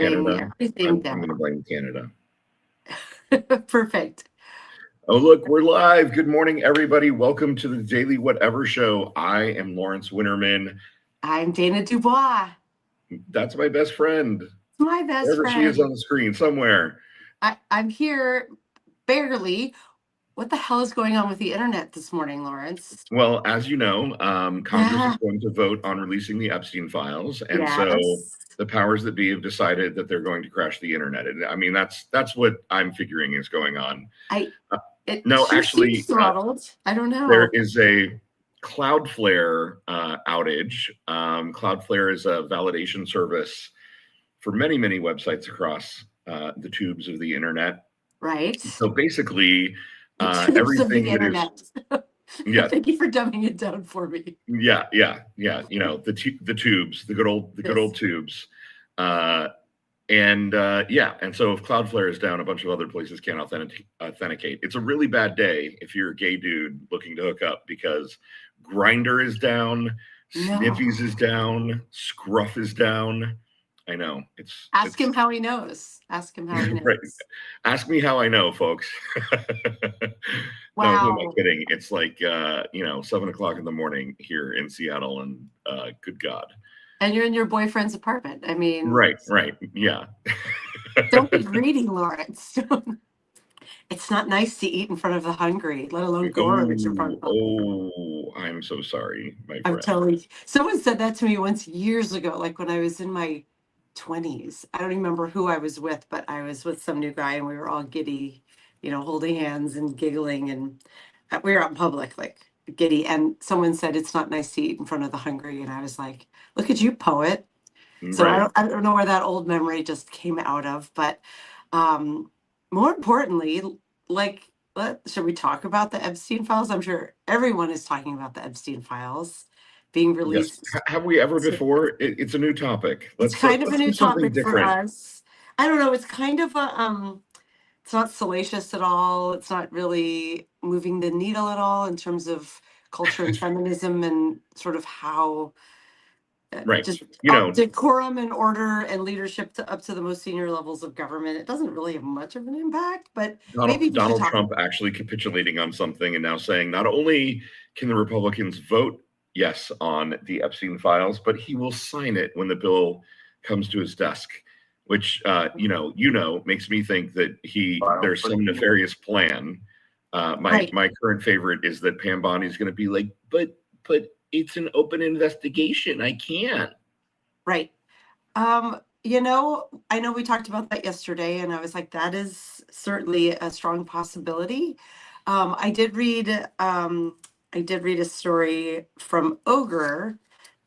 Canada. Everything I'm going to blame Canada. Perfect. Oh, look, we're live. Good morning, everybody. Welcome to the Daily Whatever Show. I am Lawrence Winterman. I'm Dana Dubois. That's my best friend. My best Wherever friend. she is on the screen, somewhere. I'm here, barely. What the hell is going on with the internet this morning, Lawrence? Well, as you know, Congress is going to vote on releasing the Epstein files, and so the powers that be have decided that they're going to crash the internet. And I mean, that's what I'm figuring is going on. No, actually, throttled. I don't know. There is a Cloudflare outage. Cloudflare is a validation service for many, many websites across the tubes of the internet. Right. So basically, everything that is. Yeah. Thank you for dumbing it down for me. Yeah. You know, the tubes, the good old tubes. And so if Cloudflare is down, a bunch of other places can't authenticate. It's a really bad day if you're a gay dude looking to hook up, because Grindr is down, Sniffies is down, Scruff is down. I know. Ask him how he knows. Ask him how he knows. Right. Ask me how I know, folks. Wow. No, who am I kidding? It's like 7:00 in the morning here in Seattle, and good God. And you're in your boyfriend's apartment. I mean, right. Yeah. Don't be greedy, Lawrence. It's not nice to eat in front of the hungry, let alone garbage in front of them. Oh, I'm so sorry, my friend. I'm telling you. Someone said that to me once years ago, like when I was in my 20s. I don't remember who I was with, but I was with some new guy and we were all giddy, holding hands and giggling, and we were out in public, like giddy. And someone said, it's not nice to eat in front of the hungry. And I was like, look at you, poet. So right. I don't know where that old memory just came out of, but more importantly, should we talk about the Epstein files? I'm sure everyone is talking about the Epstein files being released. Yes. Have we ever before? It's a new topic. It's kind of a new topic for us. I don't know. It's kind of it's not salacious at all. It's not really moving the needle at all in terms of culture and feminism and sort of how just decorum and order and leadership up to the most senior levels of government. It doesn't really have much of an impact, but maybe Donald Trump actually capitulating on something and now saying not only can the Republicans vote yes on the Epstein files, but he will sign it when the bill comes to his desk, which makes me think that there's some nefarious plan. My current favorite is that Pam Bondi is going to be like, but it's an open investigation. I can't. Right. I know we talked about that yesterday, and I was like, that is certainly a strong possibility. I did read a story from Ogre,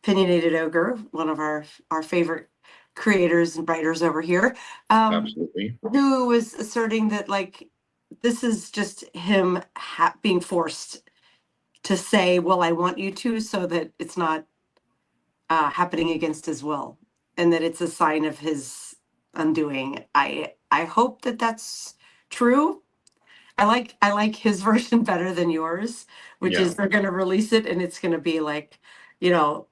Opinionated Ogre, one of our favorite creators and writers over here. Absolutely. Who was asserting that this is just him being forced to say, well, I want you to, so that it's not happening against his will, and that it's a sign of his undoing. I hope that that's true. I like his version better than yours, which is they're going to release it and it's going to be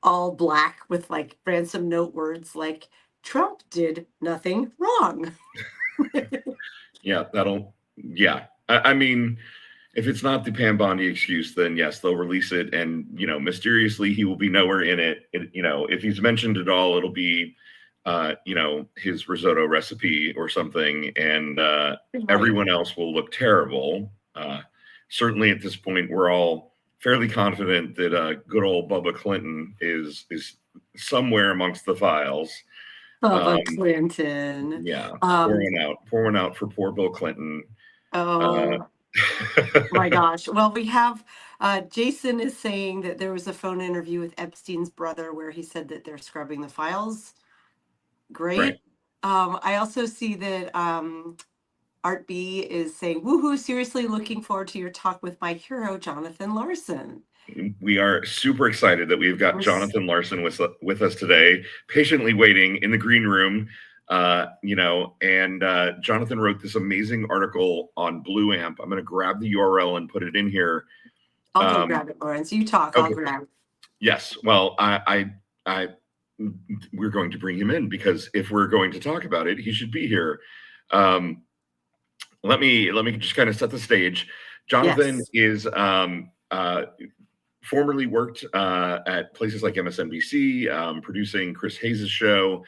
all black with ransom note words like Trump did nothing wrong. I mean, if it's not the Pam Bondi excuse, then yes, they'll release it, and mysteriously he will be nowhere in it. If he's mentioned at all, it'll be his risotto recipe or something, and everyone else will look terrible. Certainly at this point, we're all fairly confident that good old Bubba Clinton is somewhere amongst the files. Bubba Clinton. Yeah, pour one out for poor Bill Clinton. My gosh. Well, we have Jason is saying that there was a phone interview with Epstein's brother where he said that they're scrubbing the files. Great. Right. I also see that Art B is saying, woohoo, seriously looking forward to your talk with my hero, Jonathan Larsen. We are super excited that we've got Jonathan Larsen with us today, patiently waiting in the green room. And Jonathan wrote this amazing article on Blue Amp. I'm going to grab the URL and put it in here. I'll go grab it, Lawrence. You talk. Okay. I'll grab. Yes. Well, I we're going to bring him in because if we're going to talk about it, he should be here. Um, let me just kind of set the stage. Jonathan Yes. is formerly worked at places like MSNBC, producing Chris Hayes' show.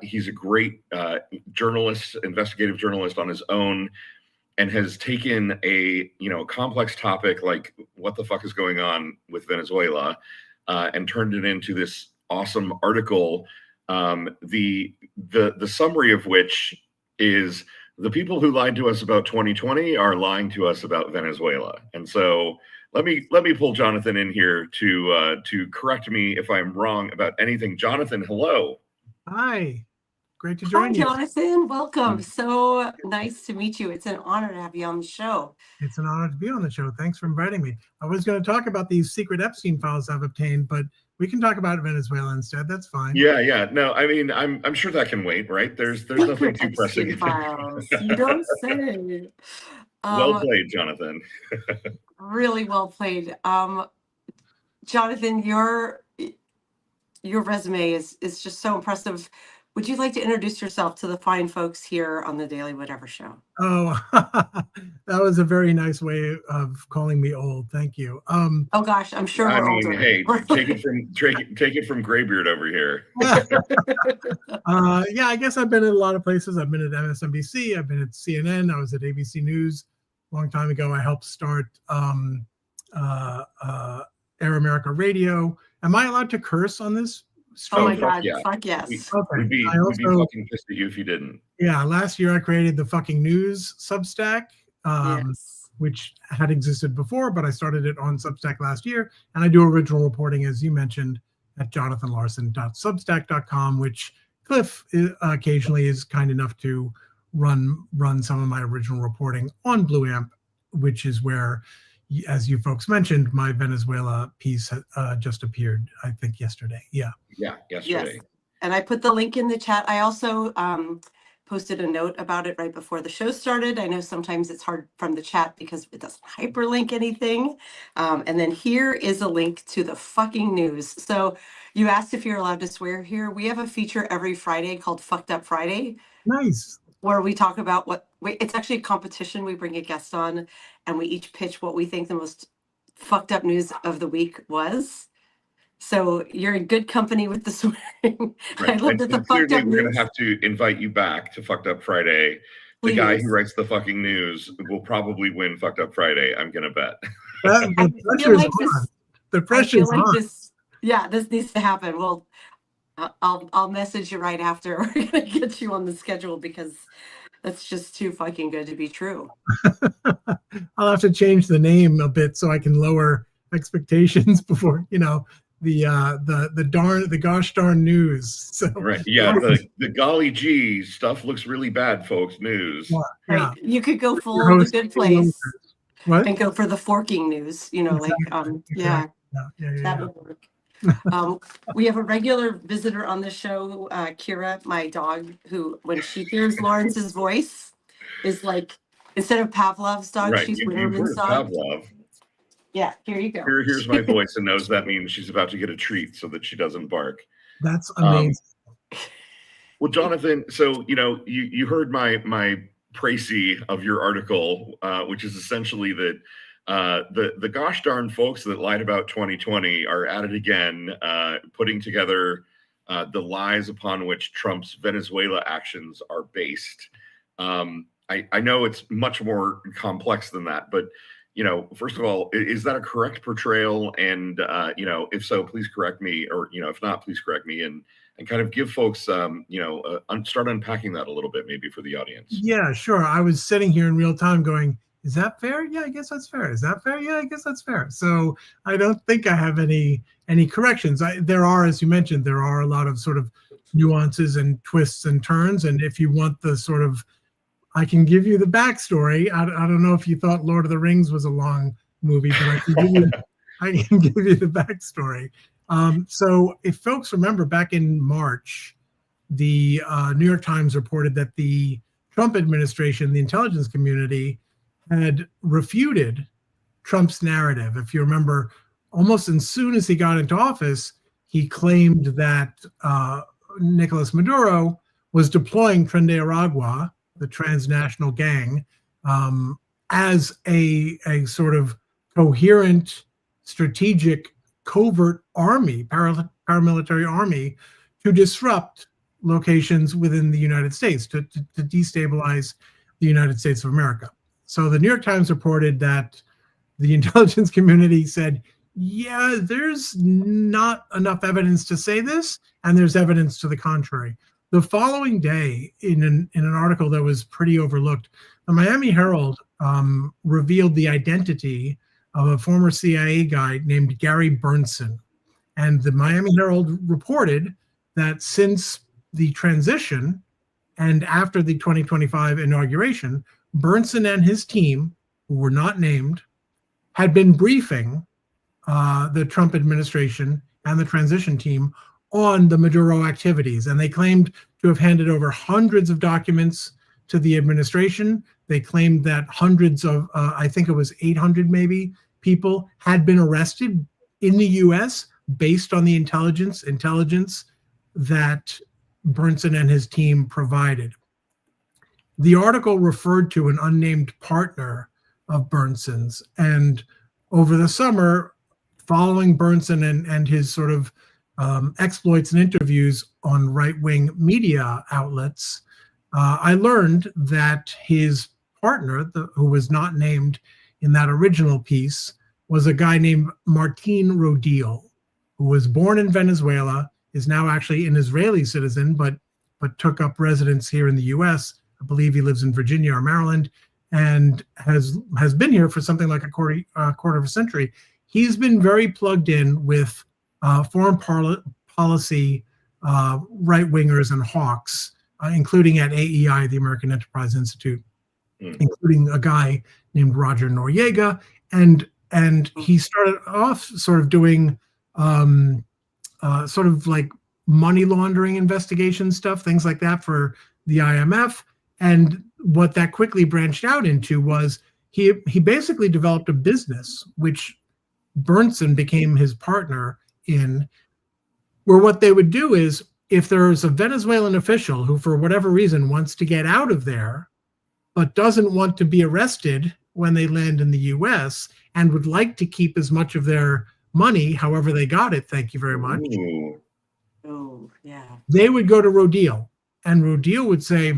He's a great journalist, investigative journalist on his own, and has taken a complex topic like what the fuck is going on with Venezuela, and turned it into this awesome article. The summary of which is the people who lied to us about 2020 are lying to us about Venezuela. And so let me pull Jonathan in here to correct me if I'm wrong about anything. Jonathan, hello. Hi, great to Hi, join you. Jonathan. Welcome. So nice to meet you. It's an honor to have you on the show. It's an honor to be on the show. Thanks for inviting me. I was going to talk about these secret Epstein files I've obtained, but we can talk about Venezuela instead. That's fine. Yeah. No, I mean, I'm sure that can wait, right? There's nothing too pressing. Files. You don't say. Well played, Jonathan. Really well played. Jonathan, your resume is just so impressive. Would you like to introduce yourself to the fine folks here on the Daily Whatever Show? Oh, that was a very nice way of calling me old. Thank you. Oh gosh, I'm sure we're older. Hey, take it from Graybeard over here. Yeah, I guess I've been in a lot of places. I've been at MSNBC. I've been at CNN. I was at ABC News a long time ago. I helped start Air America Radio. Am I allowed to curse on this? Oh my God, yeah. fuck yes. Okay. We'd be fucking pissed at you if you didn't. Yeah, last year I created the fucking news Substack, Yes. which had existed before, but I started it on Substack last year. And I do original reporting, as you mentioned, at jonathanlarsen.substack.com, which Cliff occasionally is kind enough to run some of my original reporting on Blue Amp, which is where, as you folks mentioned, my Venezuela piece just appeared, I think, yesterday. Yeah, yesterday. Yes. And I put the link in the chat. I also posted a note about it right before the show started. I know sometimes it's hard from the chat because it doesn't hyperlink anything. And then here is a link to the fucking news. So you asked if you're allowed to swear here. We have a feature every Friday called Fucked Up Friday. nice. Where we talk about it's actually a competition. We bring a guest on and we each pitch what we think the most fucked up news of the week was. So you're in good company with the swearing. Right. I love that the fucked up we're news. gonna have to invite you back to Fucked Up Friday. The guy who writes the fucking news will probably win Fucked Up Friday, I'm gonna bet. The pressure's on. The pressure's on. This needs to happen. Well, I'll message you right after. We're gonna get you on the schedule because that's just too fucking good to be true. I'll have to change the name a bit so I can lower expectations before, the gosh darn news. So Right. Yeah, the golly gee stuff looks really bad, folks. News. yeah. Right. You could go full The Good Place What? and go for the forking news, Exactly. Yeah. Yeah. That would work. We have a regular visitor on the show, Kira, my dog, who, when she hears Lawrence's voice, is like, instead of Pavlov's dog, Right. she's You've Winterman's heard dog. Pavlov. Yeah, here you go. Here's my voice and knows that means she's about to get a treat so that she doesn't bark. That's amazing. Well, Jonathan, so you heard my précis of your article, which is essentially that the gosh darn folks that lied about 2020 are at it again, putting together the lies upon which Trump's Venezuela actions are based. I know it's much more complex than that, but first of all, is that a correct portrayal? And if so, please correct me, or if not, please correct me, and kind of give folks start unpacking that a little bit, maybe for the audience. Yeah, sure. I was sitting here in real time going, is that fair? Yeah, I guess that's fair. Is that fair? Yeah, I guess that's fair. So I don't think I have any corrections. There are, as you mentioned, there are a lot of sort of nuances and twists and turns. And if you want the sort of, I can give you the backstory. I don't know if you thought Lord of the Rings was a long movie, but I can give you the backstory. So if folks remember, back in March, the New York Times reported that the Trump administration, the intelligence community, had refuted Trump's narrative. If you remember, almost as soon as he got into office, he claimed that Nicolas Maduro was deploying Tren de Aragua, the transnational gang, as a sort of coherent, strategic, covert army, paramilitary army, to disrupt locations within the United States, to destabilize the United States of America. So the New York Times reported that the intelligence community said, yeah, there's not enough evidence to say this, and there's evidence to the contrary. The following day, in an article that was pretty overlooked, the Miami Herald revealed the identity of a former CIA guy named Gary Bernsen. And the Miami Herald reported that since the transition and after the 2025 inauguration, Bernsen and his team, who were not named, had been briefing the Trump administration and the transition team on the Maduro activities. And they claimed to have handed over hundreds of documents to the administration. They claimed that hundreds of, I think it was 800 maybe, people had been arrested in the US based on the intelligence that Bernsen and his team provided. The article referred to an unnamed partner of Bernsen's, and over the summer, following Bernsen and his sort of exploits and interviews on right-wing media outlets, I learned that his partner, who was not named in that original piece, was a guy named Martin Rodil, who was born in Venezuela, is now actually an Israeli citizen, but took up residence here in the U.S. I believe he lives in Virginia or Maryland, and has been here for something like a quarter of a century. He's been very plugged in with foreign policy right-wingers and hawks, including at AEI, the American Enterprise Institute, including a guy named Roger Noriega. And he started off sort of doing sort of like money laundering investigation stuff, things like that for the IMF. And what that quickly branched out into was he basically developed a business, which Bernsen became his partner in, where what they would do is, if there's a Venezuelan official who for whatever reason wants to get out of there, but doesn't want to be arrested when they land in the US and would like to keep as much of their money, however they got it, thank you very much. Ooh. Oh, yeah. They would go to Rodil, and Rodil would say,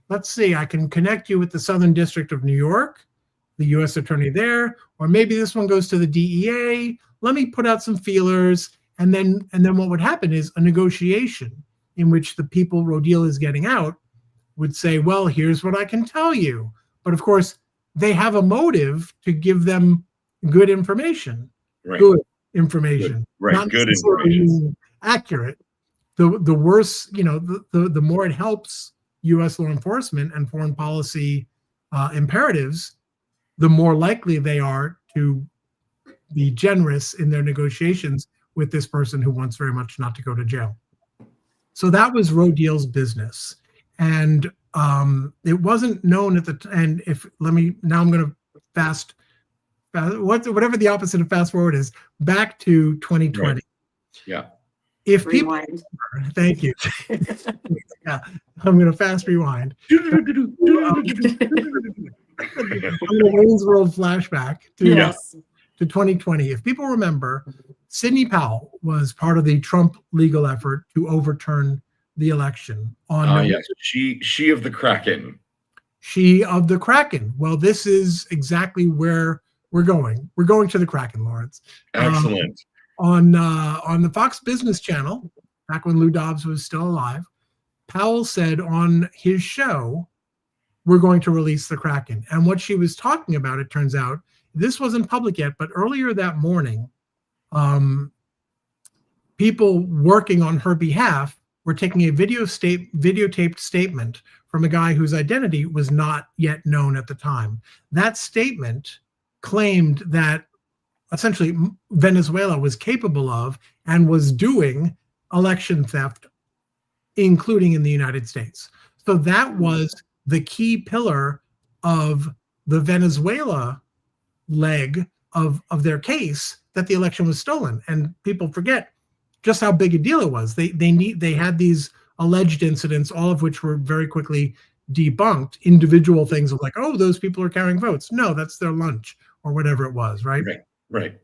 let's see, I can connect you with the Southern District of New York, the US attorney there, or maybe this one goes to the DEA. Let me put out some feelers. And then what would happen is a negotiation in which the people Rodil is getting out would say, well, here's what I can tell you. But of course, they have a motive to give them good information. Right. Good information. Good. Right. Not Good necessarily information. accurate. The worse, the more it helps U.S. law enforcement and foreign policy imperatives, the more likely they are to be generous in their negotiations with this person who wants very much not to go to jail. So that was Rodil's business. And it wasn't known at the time. Now I'm going to fast, whatever the opposite of fast forward is, back to 2020. Right. Yeah. If Rewind. people, thank you. Yeah, I'm going to fast rewind. I'm going to Wayne's World flashback to 2020. If people remember, Sidney Powell was part of the Trump legal effort to overturn the election. Yes, she of the Kraken. She of the Kraken. Well, this is exactly where we're going. We're going to the Kraken, Lawrence. Excellent. On the Fox Business Channel, back when Lou Dobbs was still alive, Powell said on his show, we're going to release the Kraken. And what she was talking about, it turns out, this wasn't public yet, but earlier that morning, people working on her behalf were taking a videotaped statement from a guy whose identity was not yet known at the time. That statement claimed that essentially Venezuela was capable of and was doing election theft, including in the United States. So that was the key pillar of the Venezuela leg of their case, that the election was stolen. And people forget just how big a deal it was. They had these alleged incidents, all of which were very quickly debunked. Individual things of like, oh, those people are carrying votes. No, that's their lunch or whatever it was, right? Right.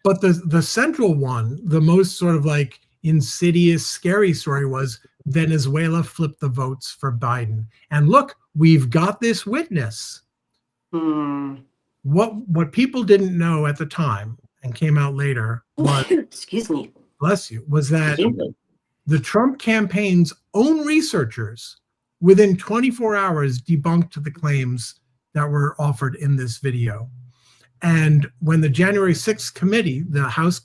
But the central one, the most sort of like insidious, scary story was Venezuela flipped the votes for Biden. And look, we've got this witness. What people didn't know at the time and came out later was, excuse me, bless you, was that the Trump campaign's own researchers within 24 hours debunked the claims that were offered in this video. And when the January 6th committee, the House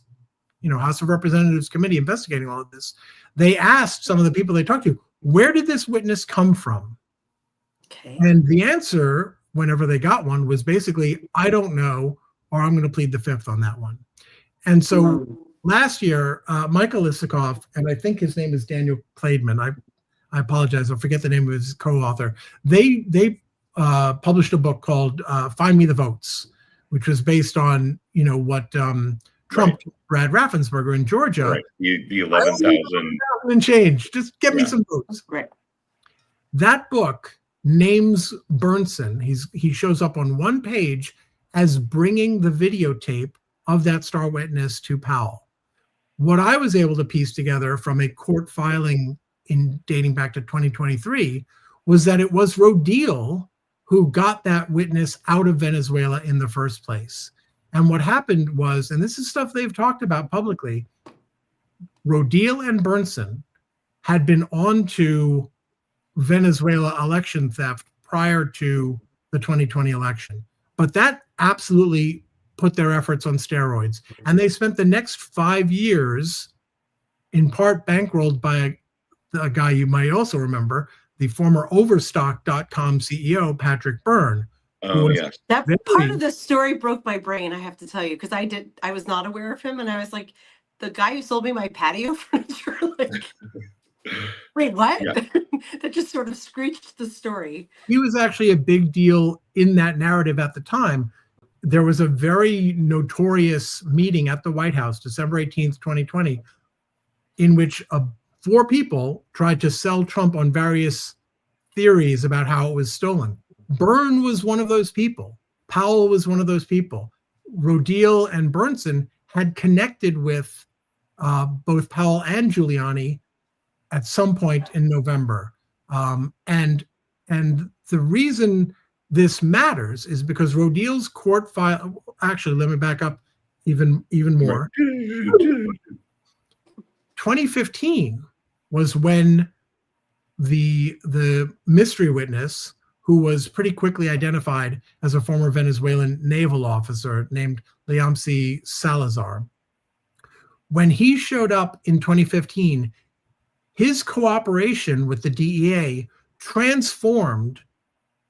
of Representatives committee investigating all of this, they asked some of the people they talked to, where did this witness come from? Okay. And the answer, whenever they got one, was basically, I don't know, or I'm going to plead the fifth on that one. And so last year, Michael Isikoff, and I think his name is Daniel Klaidman, I apologize, I forget the name of his co-author, they published a book called Find Me the Votes, which was based on, what Trump, Brad Raffensperger in Georgia. Right. The 11,000 and change. Just get me some votes. Right. That book names Bernsen. He shows up on one page as bringing the videotape of that star witness to Powell. What I was able to piece together from a court filing dating back to 2023 was that it was Rodil who got that witness out of Venezuela in the first place. And what happened was, and this is stuff they've talked about publicly, Rodil and Bernsen had been on to Venezuela election theft prior to the 2020 election. But that absolutely put their efforts on steroids. And they spent the next 5 years, in part bankrolled by a guy you might also remember, the former Overstock.com CEO, Patrick Byrne. Oh, yes. That part of the story broke my brain, I have to tell you, because I was not aware of him, and I was like, the guy who sold me my patio furniture, like, wait, what? Yeah. That just sort of screeched the story. He was actually a big deal in that narrative at the time. There was a very notorious meeting at the White House, December 18th, 2020, in which 4 people tried to sell Trump on various theories about how it was stolen. Byrne was one of those people. Powell was one of those people. Rodil and Bernsen had connected with both Powell and Giuliani at some point in November. And the reason this matters is because Rodil's court file, actually, let me back up even more. 2015 was when the mystery witness, who was pretty quickly identified as a former Venezuelan naval officer named Liamsi Salazar. When he showed up in 2015, his cooperation with the DEA transformed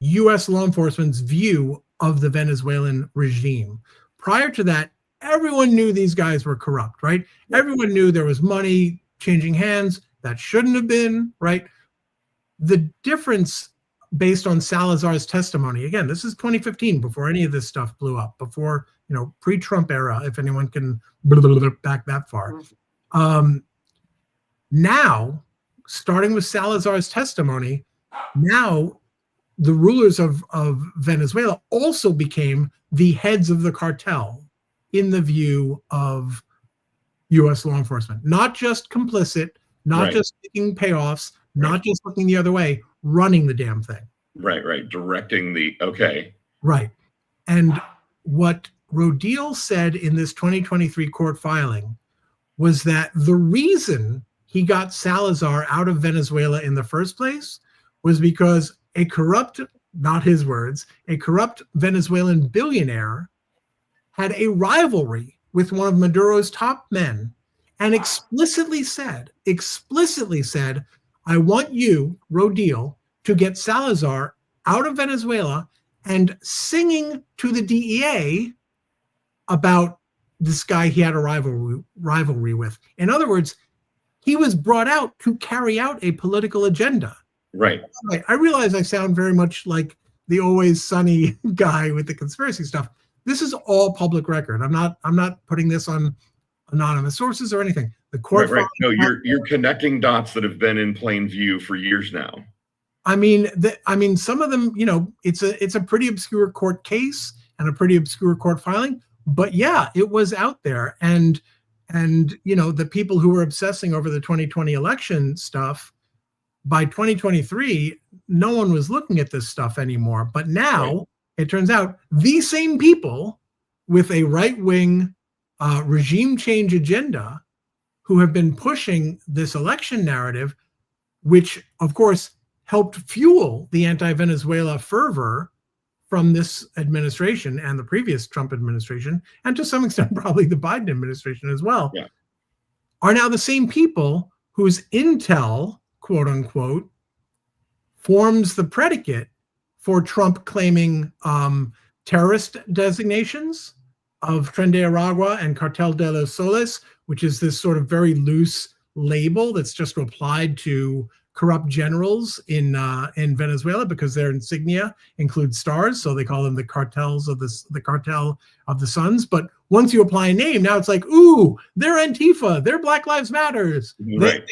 U.S. law enforcement's view of the Venezuelan regime. Prior to that, everyone knew these guys were corrupt, right? Everyone knew there was money changing hands that shouldn't have been, right? The difference based on Salazar's testimony, again, this is 2015, before any of this stuff blew up, before, pre-Trump era, if anyone can back that far. Now, starting with Salazar's testimony, now the rulers of Venezuela also became the heads of the cartel in the view of U.S. law enforcement. Not just complicit, not just taking payoffs, not just looking the other way, running the damn thing. Right. Directing Right. And what Rodil said in this 2023 court filing was that the reason he got Salazar out of Venezuela in the first place was because a corrupt, not his words, a corrupt Venezuelan billionaire had a rivalry with one of Maduro's top men and explicitly said, I want you, Rodil, to get Salazar out of Venezuela, and singing to the DEA about this guy he had a rivalry with. In other words, he was brought out to carry out a political agenda. Right. I realize I sound very much like the always sunny guy with the conspiracy stuff. This is all public record. I'm not putting this on anonymous sources or anything. The court Right. No, filings. you're connecting dots that have been in plain view for years now. I mean, some of them, it's a pretty obscure court case and a pretty obscure court filing, but yeah, it was out there. And the people who were obsessing over the 2020 election stuff, by 2023, no one was looking at this stuff anymore. But now it turns out these same people with a right-wing regime change agenda who have been pushing this election narrative, which of course helped fuel the anti-Venezuela fervor from this administration and the previous Trump administration, and to some extent probably the Biden administration as well, are now the same people whose intel, quote unquote, forms the predicate for Trump claiming terrorist designations of Tren de Aragua and Cartel de los Soles, which is this sort of very loose label that's just applied to corrupt generals in Venezuela because their insignia includes stars, so they call them the cartels of the cartel of the suns. But once you apply a name, now it's like, ooh, they're Antifa, they're Black Lives Matters. They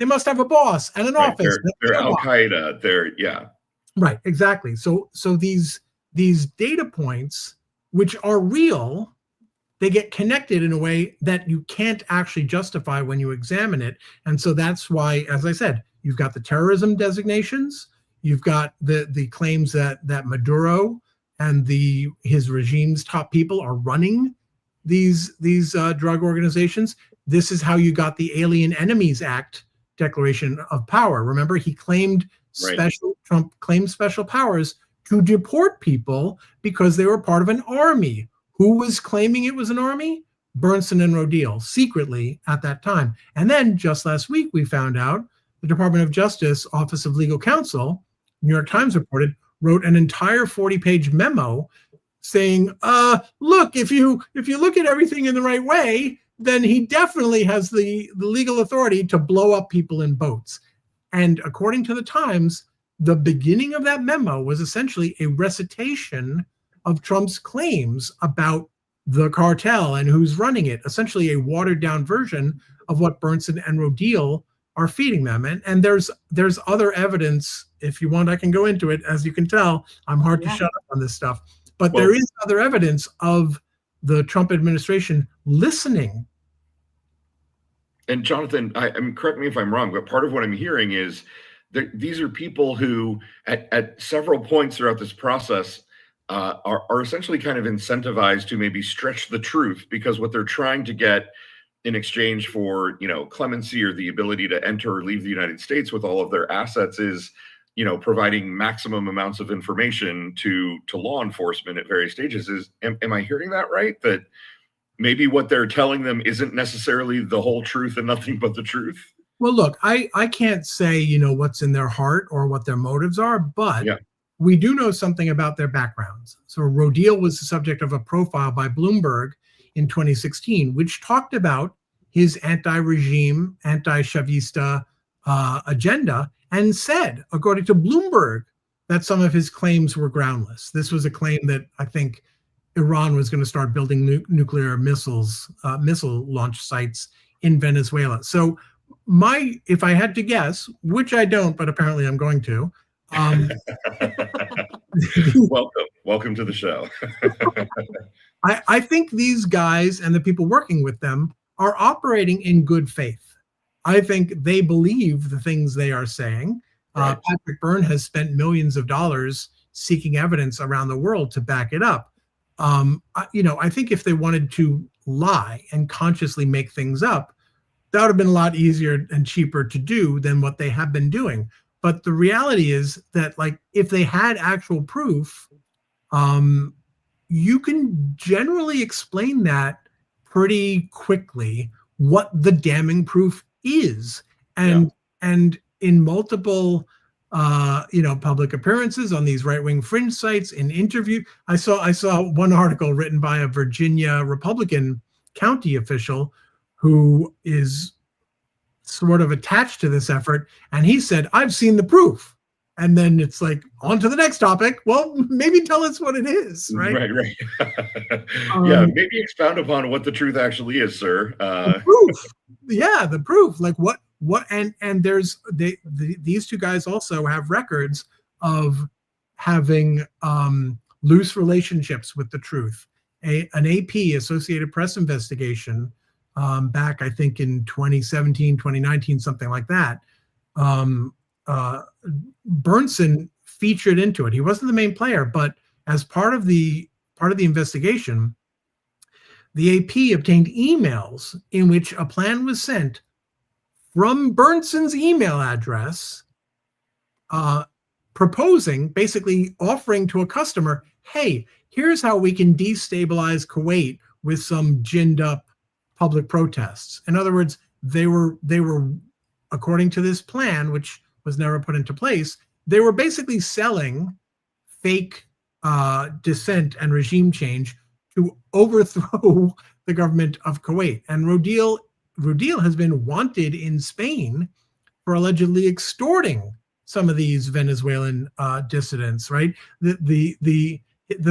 must have a boss and an office. They're Al Qaeda. Right, exactly. So these data points, which are real, they get connected in a way that you can't actually justify when you examine it. And so that's why, as I said, you've got the terrorism designations, you've got the claims that Maduro and his regime's top people are running these drug organizations. This is how you got the Alien Enemies Act declaration of power. Remember, he claimed Trump claimed special powers to deport people because they were part of an army. Who was claiming it was an army? Bernstein and Rodil, secretly at that time. And then just last week, we found out the Department of Justice Office of Legal Counsel, New York Times reported, wrote an entire 40-page memo saying, look, if you look at everything in the right way, then he definitely has the legal authority to blow up people in boats. And according to the Times, the beginning of that memo was essentially a recitation of Trump's claims about the cartel and who's running it, essentially a watered-down version of what Bernstein and Rodil are feeding them. And there's other evidence. If you want, I can go into it. As you can tell, I'm hard to shut up on this stuff. But there is other evidence of the Trump administration listening. And Jonathan, I mean, correct me if I'm wrong, but part of what I'm hearing is that these are people who, at several points throughout this process, are essentially kind of incentivized to maybe stretch the truth, because what they're trying to get in exchange for, clemency or the ability to enter or leave the United States with all of their assets is, providing maximum amounts of information to law enforcement at various stages. Am I hearing that right? That maybe what they're telling them isn't necessarily the whole truth and nothing but the truth? Well, look, I can't say, what's in their heart or what their motives are, but we do know something about their backgrounds. So Rodil was the subject of a profile by Bloomberg in 2016, which talked about his anti-regime, anti-Chavista agenda, and said, according to Bloomberg, that some of his claims were groundless. This was a claim that I think Iran was going to start building nuclear missile launch sites in Venezuela. So if I had to guess, which I don't, but apparently I'm going to. Welcome to the show. I think these guys and the people working with them are operating in good faith. I think they believe the things they are saying. Right. Patrick Byrne has spent millions of dollars seeking evidence around the world to back it up. I think if they wanted to lie and consciously make things up, that would have been a lot easier and cheaper to do than what they have been doing. But the reality is that, if they had actual proof, you can generally explain that pretty quickly, what the damning proof is. And in multiple public appearances on these right-wing fringe sites, in interview, I saw one article written by a Virginia Republican county official who is sort of attached to this effort, and he said, I've seen the proof. And then it's like, on to the next topic. Well, maybe tell us what it is, right? Right. Maybe expound upon what the truth actually is, sir. yeah, the proof. Like what and there's these two guys also have records of having loose relationships with the truth. An AP, Associated Press investigation, back I think in 2017, 2019, something like that. Bernsen featured into it. He wasn't the main player, but as part of the investigation, the AP obtained emails in which a plan was sent from Bernsen's email address, proposing, basically offering to a customer, hey, here's how we can destabilize Kuwait with some ginned up public protests. In other words, they were, according to this plan, which was never put into place, they were basically selling fake dissent and regime change to overthrow the government of Kuwait. And Rodil has been wanted in Spain for allegedly extorting some of these Venezuelan dissidents, right? The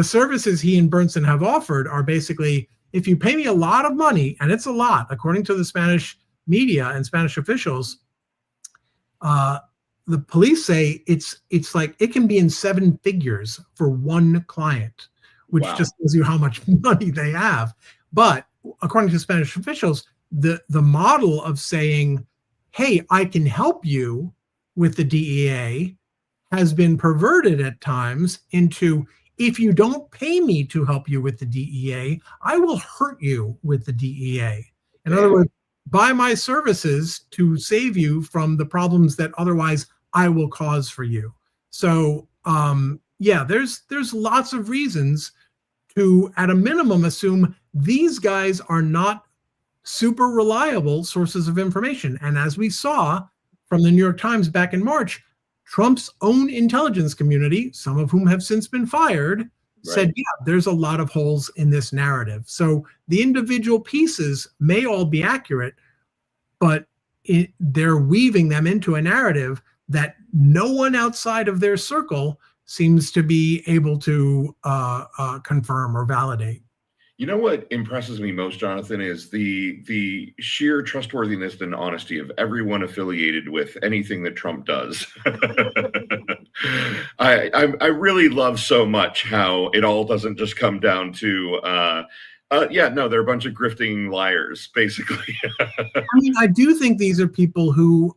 services he and Bernsen have offered are basically, if you pay me a lot of money, and it's a lot, according to the Spanish media and Spanish officials, the police say it's like it can be in 7 figures for one client, which just tells you how much money they have. But according to Spanish officials, the model of saying, hey, I can help you with the DEA has been perverted at times into, if you don't pay me to help you with the DEA, I will hurt you with the DEA. In other words, buy my services to save you from the problems that otherwise I will cause for you. So yeah, there's lots of reasons to, at a minimum, assume these guys are not super reliable sources of information. And as we saw from the New York Times back in March, Trump's own intelligence community, some of whom have since been fired, said, yeah, there's a lot of holes in this narrative. So the individual pieces may all be accurate, but they're weaving them into a narrative that no one outside of their circle seems to be able to confirm or validate. You know what impresses me most, Jonathan, is the sheer trustworthiness and honesty of everyone affiliated with anything that Trump does. I really love so much how it all doesn't just come down to yeah, no, they're a bunch of grifting liars, basically. I mean, I do think these are people who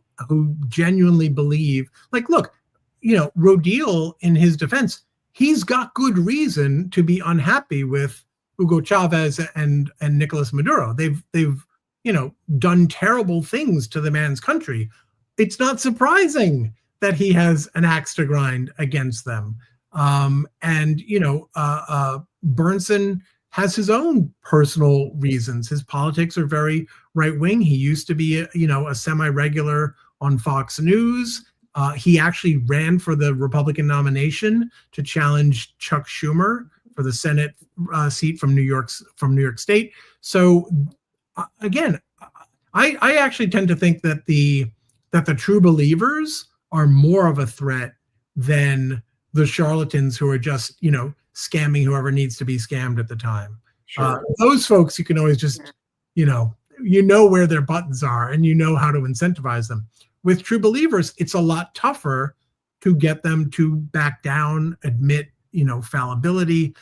genuinely believe, like, look, you know, Rodil, in his defense, he's got good reason to be unhappy with Hugo Chavez and Nicolas Maduro. They've you know, done terrible things to the man's country. It's not surprising that he has an axe to grind against them. And you know, Bernsen has his own personal reasons. His politics are very right wing. He used to be a semi-regular on Fox News. He actually ran for the Republican nomination to challenge Chuck Schumer for the Senate seat from New York State. So again, I actually tend to think that the true believers are more of a threat than the charlatans who are just, you know, scamming whoever needs to be scammed at the time. Sure. Those folks, you can always just, you know where their buttons are and you know how to incentivize them. With true believers, it's a lot tougher to get them to back down, admit, you know, fallibility,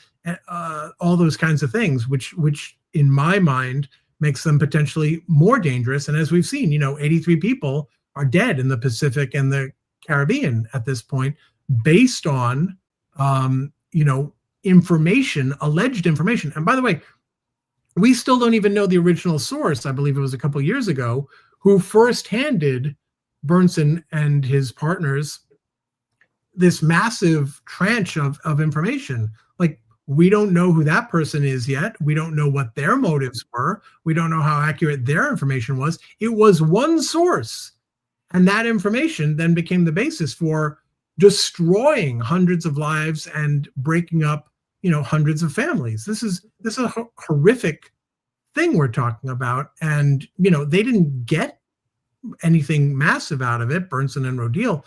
all those kinds of things, which in my mind makes them potentially more dangerous. And as we've seen, you know, 83 people are dead in the Pacific and the Caribbean at this point, based on, you know, information, alleged information. And by the way, we still don't even know the original source. I believe it was a couple of years ago, who first handed Bernsen and his partners this massive tranche of information. Like, we don't know who that person is yet. We don't know what their motives were. We don't know how accurate their information was. It was one source. And that information then became the basis for destroying hundreds of lives and breaking up, you know, hundreds of families. This is a horrific thing we're talking about. And, you know, they didn't get anything massive out of it, Bernsen and Rodil,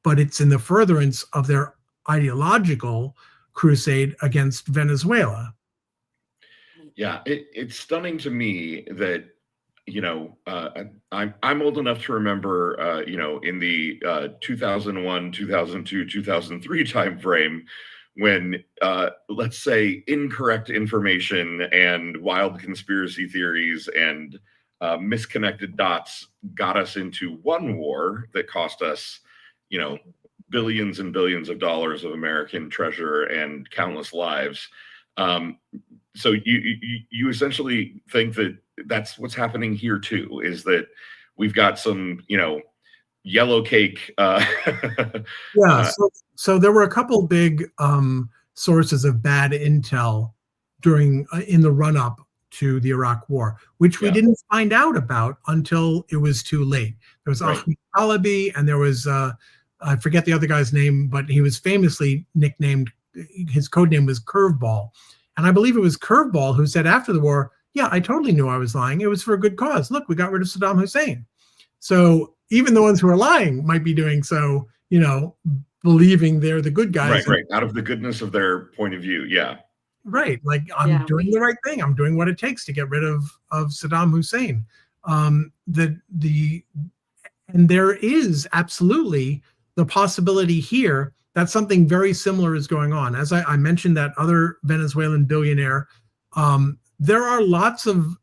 but it's in the furtherance of their ideological crusade against Venezuela. Yeah, it's stunning to me that, I'm old enough to remember, in the 2001, 2002, 2003 timeframe, when, let's say, incorrect information and wild conspiracy theories and misconnected dots got us into one war that cost us, billions and billions of dollars of American treasure and countless lives. So you essentially think that that's what's happening here too, is that we've got some, yellow cake. Yeah. So there were a couple big sources of bad intel during in the run up to the Iraq War, which we didn't find out about until it was too late. There was Ahmed Alabi, and there was I forget the other guy's name, but he was famously nicknamed, his code name was Curveball. And I believe it was Curveball who said after the war, yeah, I totally knew I was lying. It was for a good cause. Look, we got rid of Saddam Hussein. So even the ones who are lying might be doing so, believing they're the good guys. Right. Out of the goodness of their point of view. Yeah. Right. Like, I'm doing the right thing. I'm doing what it takes to get rid of Saddam Hussein. And there is absolutely the possibility here that something very similar is going on. As I mentioned, that other Venezuelan billionaire, there are lots of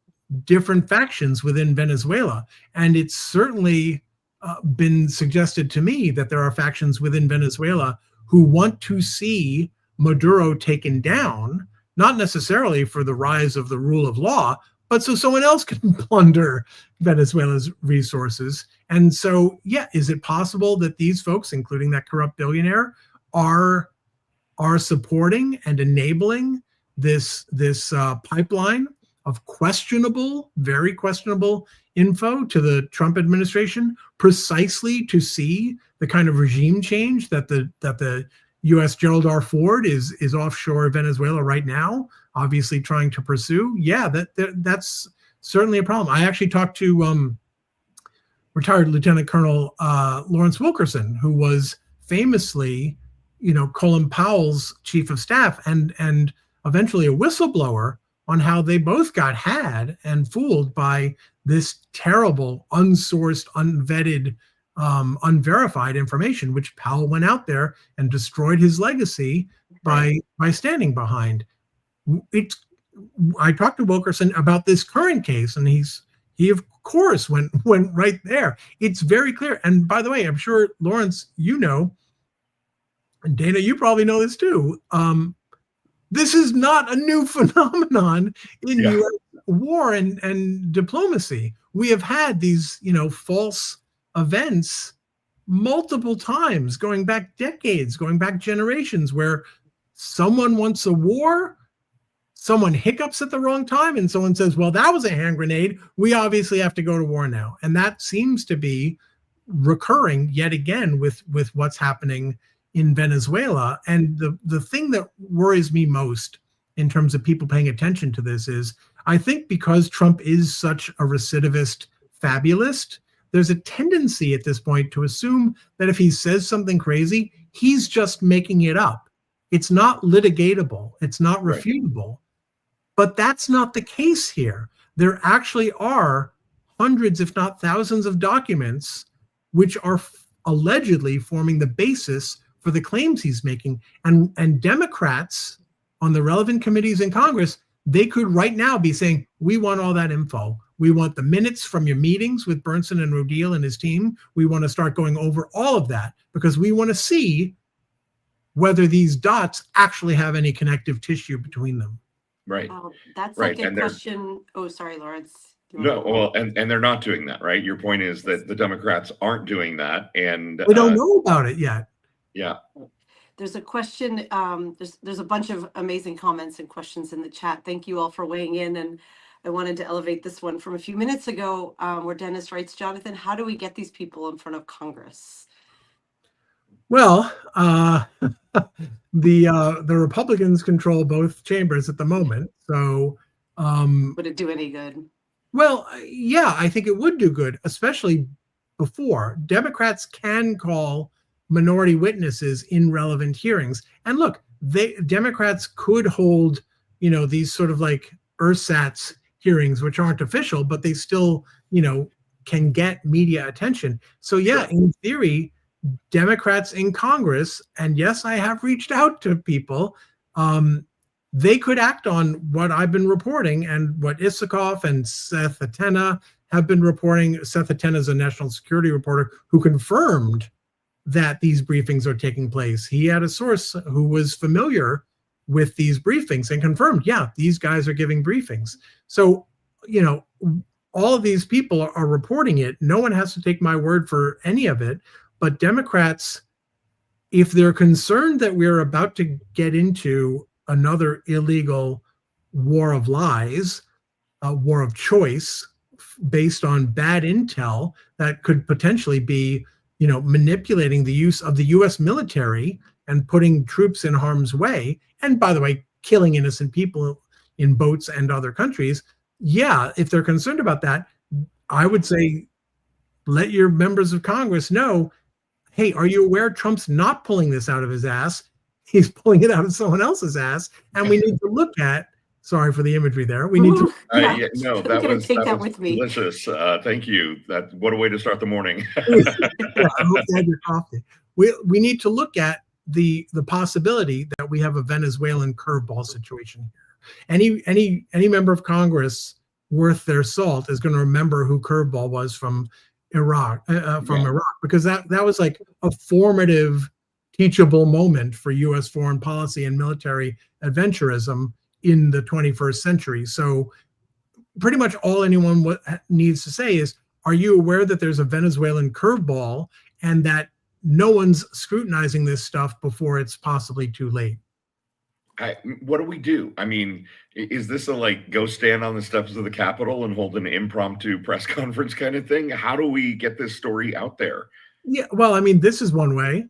different factions within Venezuela. And it's certainly been suggested to me that there are factions within Venezuela who want to see Maduro taken down, not necessarily for the rise of the rule of law, but so someone else can plunder Venezuela's resources. And so, is it possible that these folks, including that corrupt billionaire, are supporting and enabling this pipeline of very questionable info to the Trump administration, precisely to see the kind of regime change that the U.S. Gerald R. Ford is offshore Venezuela right now, obviously trying to pursue? Yeah, that's certainly a problem. I actually talked to retired Lieutenant Colonel Lawrence Wilkerson, who was famously, Colin Powell's chief of staff and eventually a whistleblower on how they both got had and fooled by this terrible, unsourced, unvetted, unverified information, which Powell went out there and destroyed his legacy by standing behind. I talked to Wilkerson about this current case, and he of course went right there. It's very clear. And by the way, I'm sure, Lawrence, and Dana, you probably know this too. This is not a new phenomenon in U.S. war and diplomacy. We have had these, false events multiple times, going back decades, going back generations, where someone wants a war, someone hiccups at the wrong time, and someone says, well, that was a hand grenade. We obviously have to go to war now. And that seems to be recurring yet again with what's happening in Venezuela. And the thing that worries me most in terms of people paying attention to this is, I think because Trump is such a recidivist fabulist, there's a tendency at this point to assume that if he says something crazy, he's just making it up. It's not litigatable. It's not refutable. But that's not the case here. There actually are hundreds, if not thousands, of documents which are allegedly forming the basis for the claims he's making. And Democrats on the relevant committees in Congress, they could right now be saying, we want all that info. We want the minutes from your meetings with Bernsen and Rodil and his team. We want to start going over all of that because we want to see whether these dots actually have any connective tissue between them. Right. That's like a question. Oh, sorry, Lawrence. No, well, and they're not doing that, right? Your point is that the Democrats aren't doing that, and we don't know about it yet. Yeah. There's a question. There's a bunch of amazing comments and questions in the chat. Thank you all for weighing in. And I wanted to elevate this one from a few minutes ago, where Dennis writes, Jonathan, how do we get these people in front of Congress? Well, the Republicans control both chambers at the moment. So would it do any good? Well, yeah, I think it would do good, especially before. Democrats can call minority witnesses in relevant hearings. And look, Democrats could hold, these sort of like ersatz hearings, which aren't official, but they still can get media attention. So yeah, Sure. in theory, Democrats in Congress, and yes, I have reached out to people, they could act on what I've been reporting and what Isikoff and Seth Atena have been reporting. Seth Atena is a national security reporter who confirmed that these briefings are taking place. He had a source who was familiar with these briefings and confirmed, yeah, these guys are giving briefings. So, all of these people are reporting it. No one has to take my word for any of it. But Democrats, if they're concerned that we're about to get into another illegal war of lies, a war of choice based on bad intel that could potentially be, manipulating the use of the U.S. military and putting troops in harm's way, and by the way, killing innocent people in boats and other countries. Yeah, if they're concerned about that, I would say let your members of Congress know, hey, are you aware Trump's not pulling this out of his ass? He's pulling it out of someone else's ass. And we need to look at, sorry for the imagery there. We need to. Yeah, no, that was with me. Delicious. Thank you. What a way to start the morning. Yeah, I hope you had your coffee. We need to look at the possibility that we have a Venezuelan curveball situation here. Any member of Congress worth their salt is going to remember who curveball was from Iraq, because that was like a formative, teachable moment for U.S. foreign policy and military adventurism in the 21st century. So pretty much all anyone needs to say is, are you aware that there's a Venezuelan curveball and that no one's scrutinizing this stuff before it's possibly too late? What do we do? I mean, is this a go stand on the steps of the Capitol and hold an impromptu press conference kind of thing? How do we get this story out there? Yeah, well, I mean, this is one way.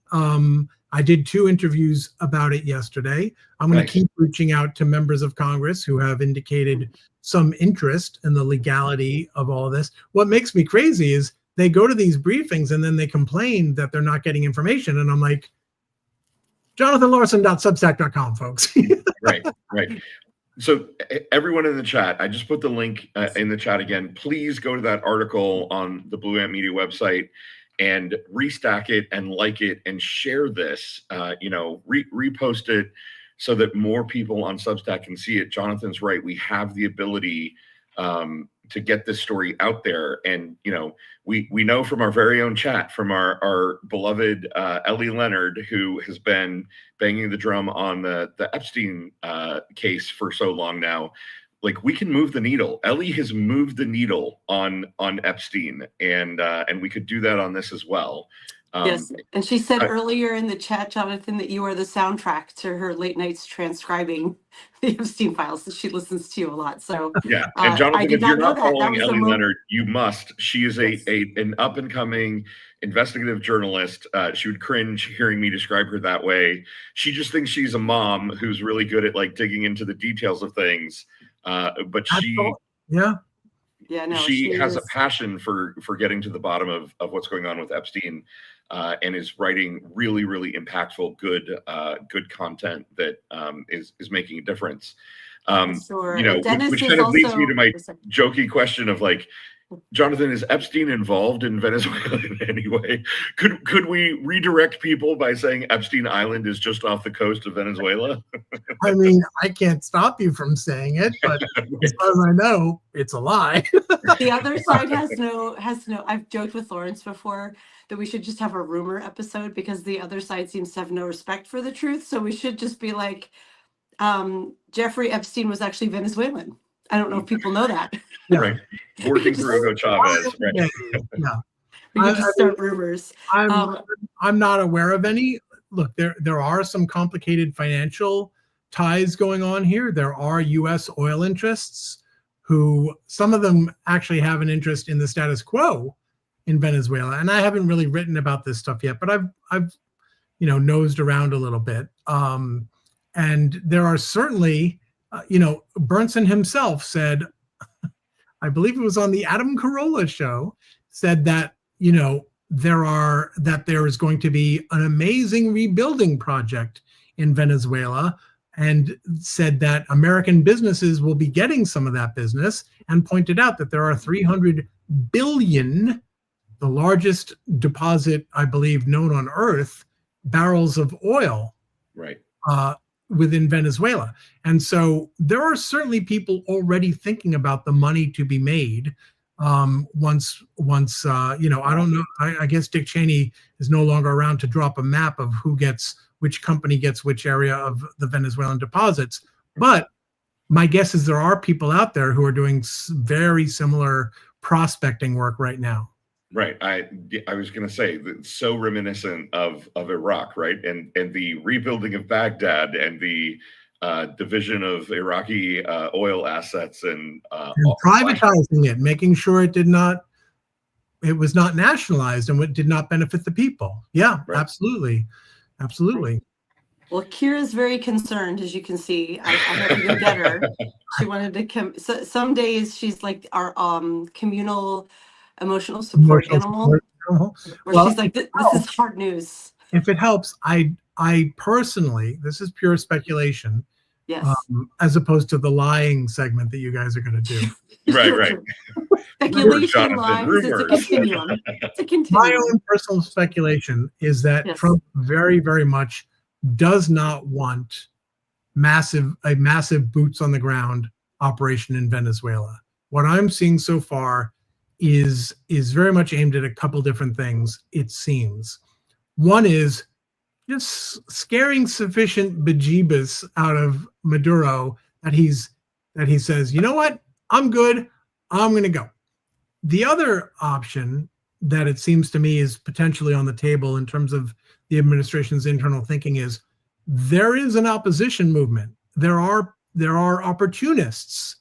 I did 2 interviews about it yesterday. I'm going to keep reaching out to members of Congress who have indicated some interest in the legality of all this. What makes me crazy is they go to these briefings and then they complain that they're not getting information. And I'm like, JonathanLarsen.substack.com, folks. Right. So everyone in the chat, I just put the link in the chat again. Please go to that article on the Blue Ant Media website and restack it and like it and share this, repost it so that more people on Substack can see it. Jonathan's right. We have the ability to get this story out there. And, we know from our very own chat, from our beloved Ellie Leonard, who has been banging the drum on the Epstein case for so long now, we can move the needle. Ellie has moved the needle on Epstein, and we could do that on this as well. Yes, and she said earlier in the chat, Jonathan, that you are the soundtrack to her late nights transcribing the Epstein files. So she listens to you a lot. So yeah, and Jonathan, if you're not following Ellie Leonard, you must. She is an up and coming investigative journalist. She would cringe hearing me describe her that way. She just thinks she's a mom who's really good at digging into the details of things. But she has a passion for getting to the bottom of what's going on with Epstein, and is writing really, really impactful, good content that is making a difference. Sure. Which kind of leads me to my jokey question of Jonathan, is Epstein involved in Venezuela in any way? Could we redirect people by saying Epstein Island is just off the coast of Venezuela? I mean, I can't stop you from saying it, but as far as I know, it's a lie. The other side has no. I've joked with Lawrence before that we should just have a rumor episode because the other side seems to have no respect for the truth. So we should just be like, Jeffrey Epstein was actually Venezuelan. I don't know if people know that. Yeah. Right. Working for Hugo Chavez. Right. Yeah. We can just start rumors. I'm not aware of any. Look, there are some complicated financial ties going on here. There are U.S. oil interests who, some of them actually have an interest in the status quo in Venezuela. And I haven't really written about this stuff yet, but I've nosed around a little bit. And there are certainly, Bernsen himself said, I believe it was on the Adam Carolla show, said that, there is going to be an amazing rebuilding project in Venezuela, and said that American businesses will be getting some of that business, and pointed out that there are $300 billion, the largest deposit, I believe, known on Earth, barrels of oil Right. within Venezuela. And so there are certainly people already thinking about the money to be made once I don't know, I guess Dick Cheney is no longer around to drop a map of which company gets which area of the Venezuelan deposits. But my guess is there are people out there who are doing very similar prospecting work right now. Right. I was going to say that's so reminiscent of Iraq, right? And the rebuilding of Baghdad and the division of Iraqi oil assets and privatizing it, making sure it was not nationalized and it did not benefit the people. Yeah, right. Absolutely. Well, Kira's very concerned, as you can see. I had to go get her. She wanted to come. So some days she's like our communal emotional support animal. Where she's like, this is hard news. If it helps, I personally, this is pure speculation. Yes. As opposed to the lying segment that you guys are going to do. Right. Speculation, lies, it's a continuum. My own personal speculation is that Trump very, very much does not want a massive boots on the ground operation in Venezuela. What I'm seeing so far is very much aimed at a couple different things, it seems. One is just scaring sufficient bejeebus out of Maduro that he says, you know what, I'm good, I'm going to go. The other option that it seems to me is potentially on the table in terms of the administration's internal thinking is there is an opposition movement. There are opportunists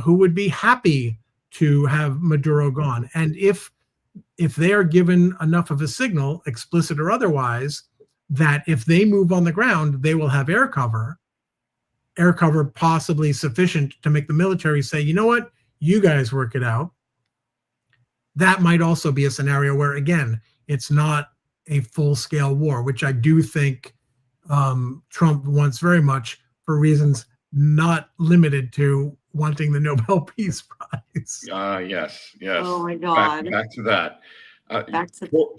who would be happy to have Maduro gone. And if they are given enough of a signal, explicit or otherwise, that if they move on the ground, they will have air cover possibly sufficient to make the military say, you know what, you guys work it out. That might also be a scenario where, again, it's not a full-scale war, which I do think Trump wants very much for reasons not limited to wanting the Nobel Peace Prize. Yes. Oh my God. Back to that.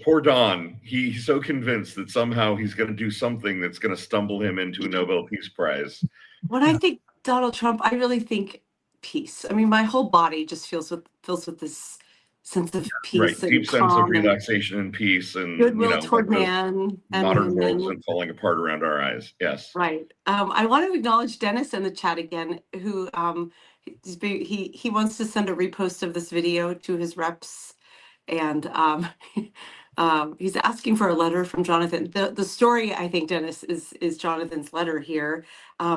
Poor Don. He's so convinced that somehow he's going to do something that's going to stumble him into a Nobel Peace Prize. When I think Donald Trump, I really think peace. I mean, my whole body just fills with this sense of peace, right? And deep sense of relaxation and peace, and goodwill toward man. And modern world isn't falling apart around our eyes. Yes, right. I want to acknowledge Dennis in the chat again, who he wants to send a repost of this video to his reps, and he's asking for a letter from Jonathan. The story, I think, Dennis, is Jonathan's letter here.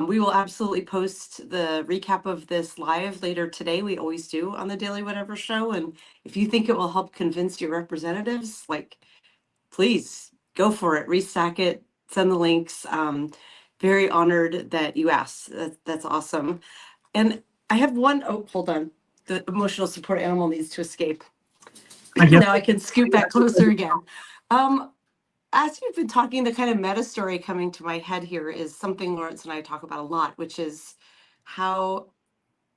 We will absolutely post the recap of this live later today. We always do on the Daily Whatever show. And if you think it will help convince your representatives, please go for it. Restack it. Send the links. Very honored that you asked. That's awesome. And I have one. Oh, hold on. The emotional support animal needs to escape. Now I can scoot back closer again. As you've been talking, the kind of meta story coming to my head here is something Lawrence and I talk about a lot, which is how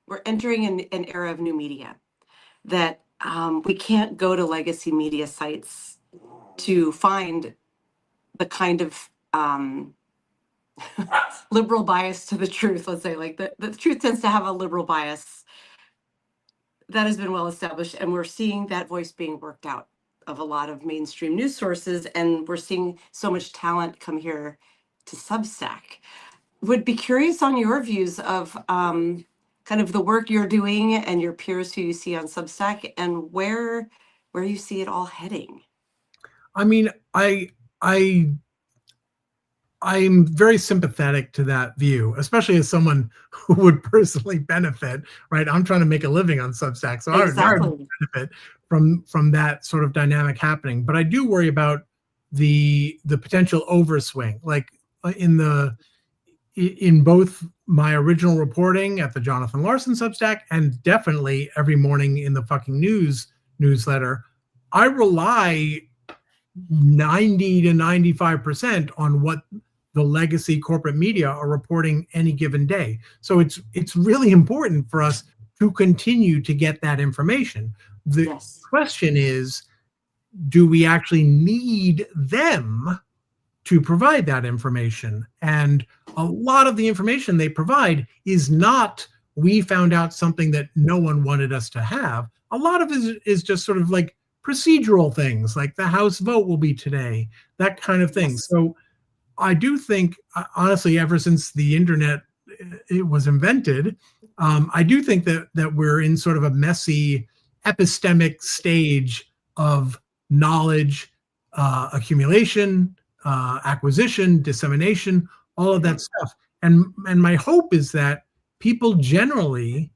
we're entering an era of new media, that we can't go to legacy media sites to find the kind of liberal bias to the truth. Let's say, the truth tends to have a liberal bias that has been well established, and we're seeing that voice being worked out of a lot of mainstream news sources, and we're seeing so much talent come here to Substack. Would be curious on your views of kind of the work you're doing and your peers who you see on Substack, and where you see it all heading. I mean, I'm very sympathetic to that view, especially as someone who would personally benefit, right? I'm trying to make a living on Substack, so exactly. I would benefit from that sort of dynamic happening. But I do worry about the potential overswing, like in both my original reporting at the Jonathan Larsen Substack and definitely every morning in the fucking newsletter. I rely 90 to 95% on what the legacy corporate media are reporting any given day. So it's really important for us to continue to get that information. The Yes. question is, do we actually need them to provide that information? And a lot of the information they provide is not, we found out something that no one wanted us to have. A lot of it is just sort of like procedural things, like the House vote will be today, that kind of thing. Yes. So I do think, honestly, ever since the internet it was invented, I do think that we're in sort of a messy epistemic stage of knowledge accumulation, acquisition, dissemination, all of that stuff. And my hope is that people generally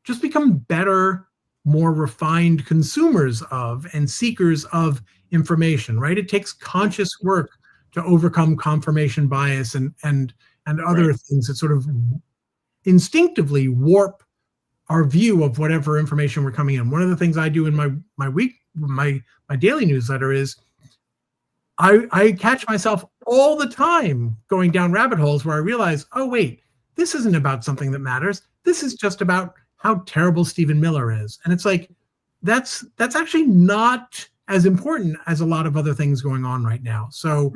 just become better, more refined consumers of and seekers of information, right? It takes conscious work to overcome confirmation bias and other things that sort of instinctively warp our view of whatever information we're coming in. One of the things I do in my daily newsletter is I catch myself all the time going down rabbit holes where I realize, oh wait, this isn't about something that matters. This is just about how terrible Stephen Miller is. And it's like, that's actually not as important as a lot of other things going on right now. So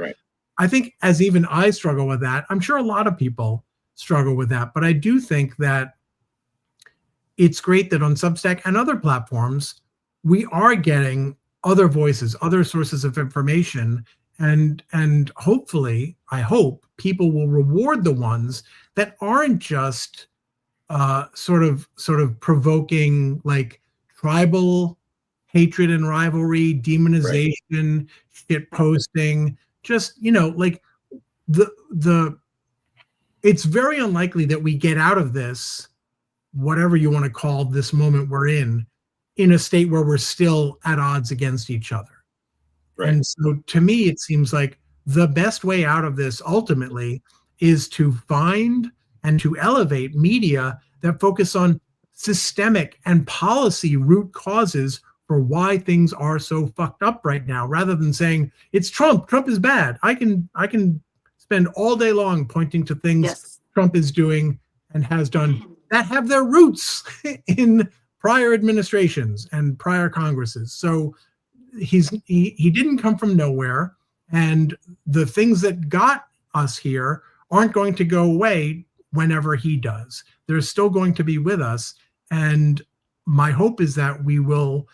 I think as even I struggle with that, I'm sure a lot of people struggle with that, but I do think that it's great that on Substack and other platforms, we are getting other voices, other sources of information, and hopefully, I hope people will reward the ones that aren't just sort of provoking like tribal hatred and rivalry, demonization, shit posting, just, like it's very unlikely that we get out of this, whatever you want to call this moment we're in a state where we're still at odds against each other. And so to me, it seems like the best way out of this ultimately is to find and to elevate media that focus on systemic and policy root causes for why things are so fucked up right now, rather than saying it's Trump is bad. I can spend all day long pointing to things Trump is doing and has done that have their roots in prior administrations and prior Congresses. So he didn't come from nowhere, and the things that got us here aren't going to go away whenever he does. They're still going to be with us, and my hope is that we will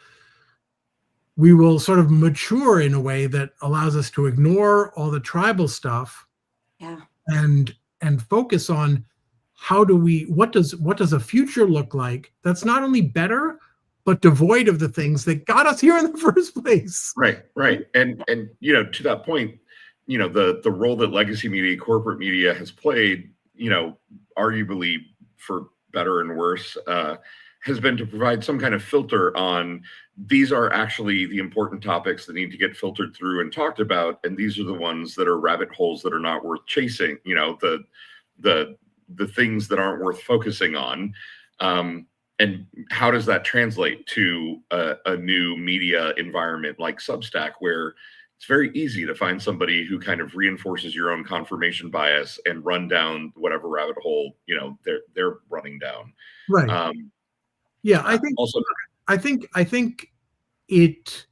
sort of mature in a way that allows us to ignore all the tribal stuff and focus on what does a future look like that's not only better but devoid of the things that got us here in the first place. Right. And to that point, the role that legacy media, corporate media has played, arguably for better and worse, has been to provide some kind of filter on these are actually the important topics that need to get filtered through and talked about, and these are the ones that are rabbit holes that are not worth chasing. The things that aren't worth focusing on. And how does that translate to a new media environment like Substack, where it's very easy to find somebody who kind of reinforces your own confirmation bias and run down whatever rabbit hole they're running down. Right. I think it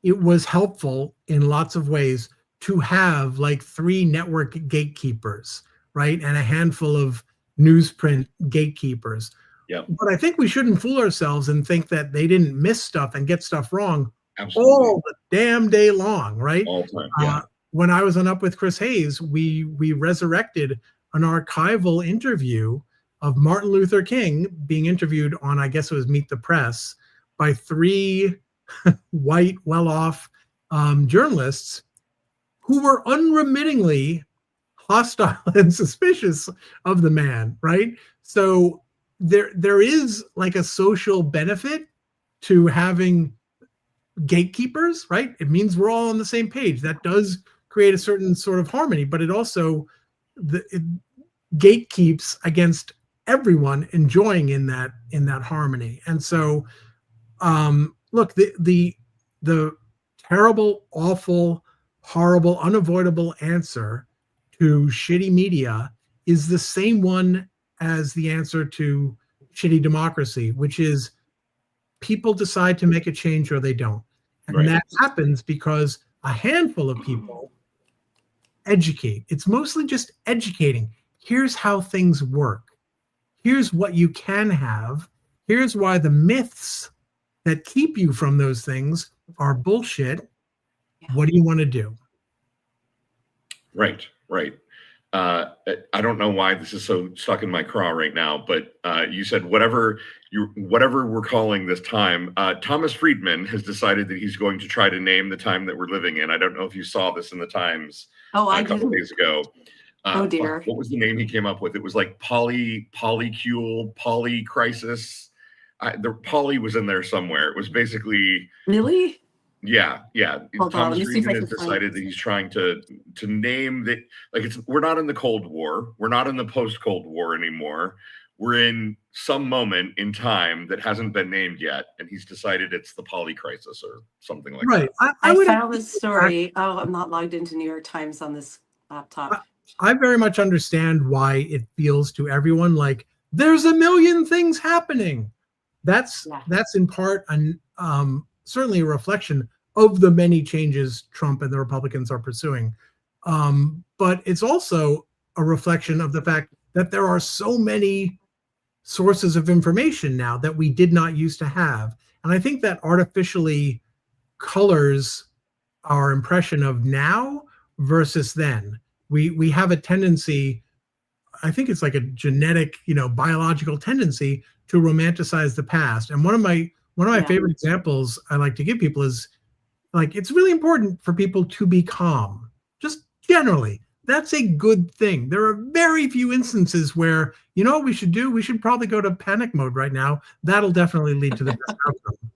was helpful in lots of ways to have like 3 network gatekeepers, right, and a handful of newsprint gatekeepers. But I think we shouldn't fool ourselves and think that they didn't miss stuff and get stuff wrong all the damn day long, right? All the time. When I was on Up with Chris Hayes, we resurrected an archival interview of Martin Luther King being interviewed on, I guess it was Meet the Press, by 3 white, well-off journalists who were unremittingly hostile and suspicious of the man, right? So there is like a social benefit to having gatekeepers, right? It means we're all on the same page. That does create a certain sort of harmony, but it also it gatekeeps against everyone enjoying in that harmony. And so look, the terrible, awful, horrible, unavoidable answer to shitty media is the same one as the answer to shitty democracy, which is people decide to make a change or they don't. And Right. that happens because a handful of people educate. It's mostly just educating. Here's how things work. Here's what you can have. Here's why the myths that keep you from those things are bullshit. Yeah. What do you want to do? Right. I don't know why this is so stuck in my craw right now, but you said whatever we're calling this time. Thomas Friedman has decided that he's going to try to name the time that we're living in. I don't know if you saw this in the Times I a couple didn't. days ago. Oh dear. What was the name he came up with? It was like polycule, polycrisis. The poly was in there somewhere. It was basically Really? yeah. Hold on, Thomas let me see if I Friedman has can find decided that this. he's trying to name that, like, we're not in the Cold War, we're not in the post-Cold War anymore. We're in some moment in time that hasn't been named yet, and he's decided it's the poly crisis or something like Right. that. I would found this story. Oh, I'm not logged into New York Times on this laptop. I very much understand why it feels to everyone like there's a million things happening. That's in part certainly a reflection of the many changes Trump and the Republicans are pursuing. But it's also a reflection of the fact that there are so many sources of information now that we did not used to have. And I think that artificially colors our impression of now versus then. We have a tendency, I think it's like a genetic, biological tendency to romanticize the past. And one of my favorite examples I like to give people is like, it's really important for people to be calm. Just generally, that's a good thing. There are very few instances where, what we should do? We should probably go to panic mode right now. That'll definitely lead to the best outcome.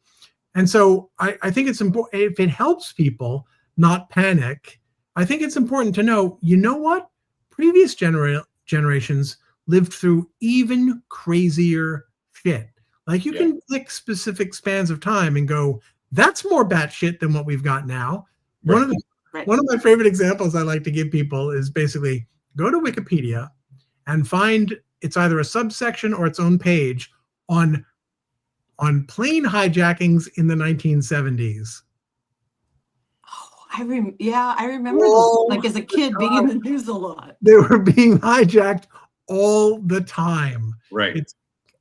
And so I think it's important, if it helps people not panic, I think it's important to know, what? Previous generations lived through even crazier shit. Like you can pick specific spans of time and go, that's more batshit than what we've got now. Right. One of my favorite examples I like to give people is basically go to Wikipedia and find it's either a subsection or its own page on plane hijackings in the 1970s. I remember this, like as a kid being in the news a lot. They were being hijacked all the time. Right.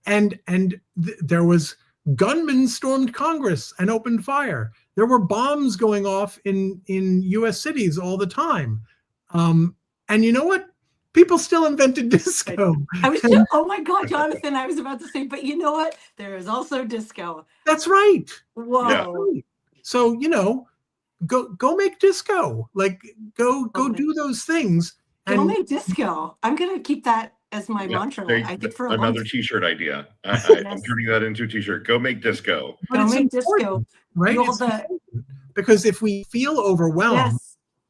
There was gunmen stormed Congress and opened fire. There were bombs going off in U.S. cities all the time. And you know what? People still invented disco. Oh my God, Jonathan, I was about to say, but you know what? There is also disco. That's right. Whoa. Yeah. So, go make disco. Like go do those things. Go make disco. I'm gonna keep that as my mantra. I think for another T-shirt idea. I'm turning that into a T-shirt. Go make disco. Go make disco, right? Because if we feel overwhelmed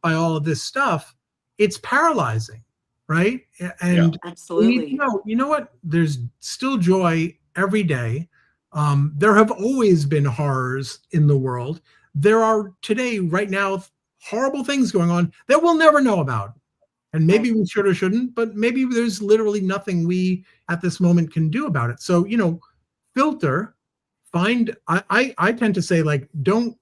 by all of this stuff, it's paralyzing, right? And absolutely. You know what? There's still joy every day. There have always been horrors in the world. There are today, right now, horrible things going on that we'll never know about. And maybe we should or shouldn't, but maybe there's literally nothing we at this moment can do about it. So, filter, find, I tend to say, like, don't,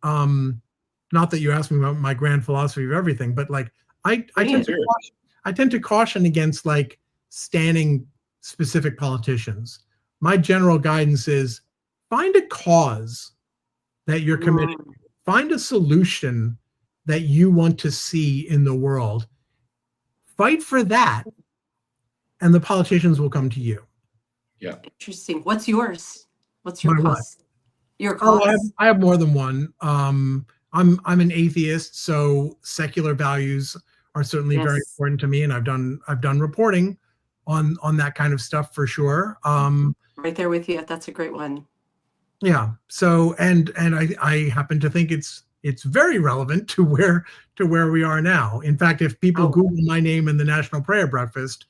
not that you asked me about my grand philosophy of everything, but like, I tend to caution against like standing specific politicians. My general guidance is find a cause that you're committed to. Find a solution that you want to see in the world. Fight for that, and the politicians will come to you. Yeah. Interesting. What's yours? What's your cause? Your cause? Oh, I have more than one. I'm an atheist, so secular values are certainly very important to me, and I've done reporting on that kind of stuff for sure. Right there with you. That's a great one. Yeah. So and I happen to think it's very relevant to where we are now. In fact, if people Google my name in the National Prayer Breakfast,